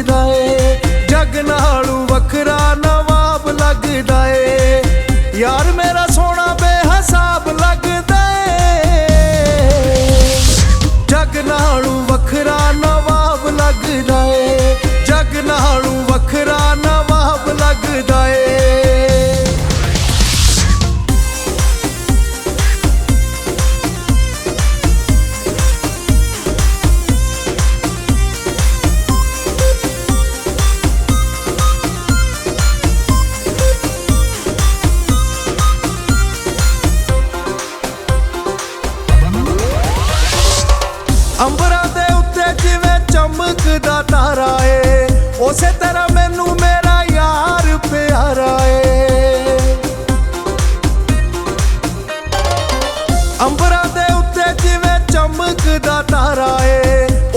लगदा ए, जग नालों वखरा नवाब लगदा ए। यार मेरा सोना बेहिसाब लगदा ए, जग नालों वखरा नवाब लगदा ए, जग नालों वखरा नवाब लगदा ए। अंबरां दे उत्ते जिवें चमकदा तारा ए, उसे तरह मैनू मेरा यार प्यारा ए। अंबरां दे उत्ते जिवें चमकदा तारा ए,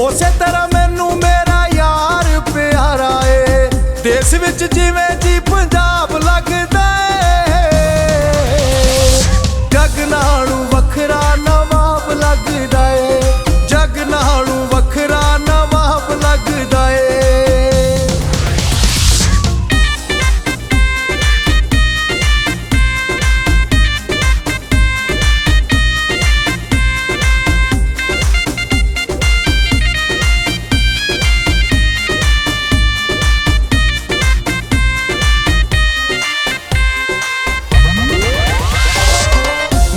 उसे तरह मैनू मेरा यार प्यारा ए। देश विच जिवें जी पंजाब लगदा ए, जग नालों वखरा नवाब लगदा ए, जग नालों वखरा नवाब लगदा ए।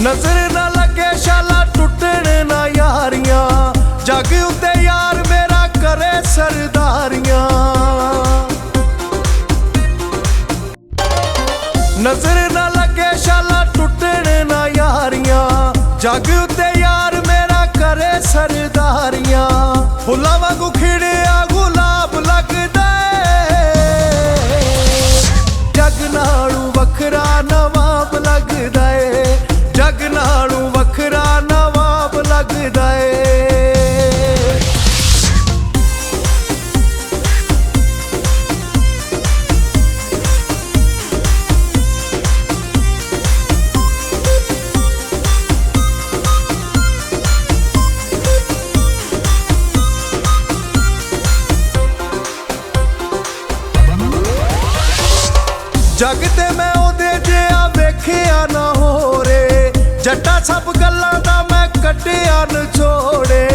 नजर ना लगे शाला टुटण ना यारियां, जग उत्ते यार मेरा करे सरदारियां। नजर ना लगे शाला टुटण ना यारियां, जग उत्ते यार मेरा करे सरदारियां। फुल्लां वांगू खिड़िया गुलाब लगदा ए, जग नालों वखरा नवाब लगदा ए, जग नालों वखरा नवाब लगदा ए। जग ते मैं ओदे जिहा वेखिया ना होरे, जट्टा सब गल्लां दा मैं कड्डिया नचोड़े।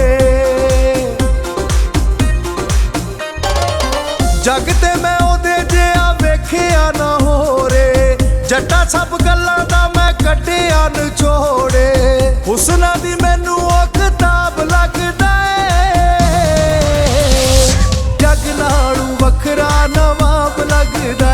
जग ते मैं ओदे जिहा वेखिया ना होरे, जट्टा सब गल्लां दा मैं कड्डिया नचोड़े। हुस्ना दी मैनू ओ किताब लगदा ए, जग नालों वखरा नवाब लगदा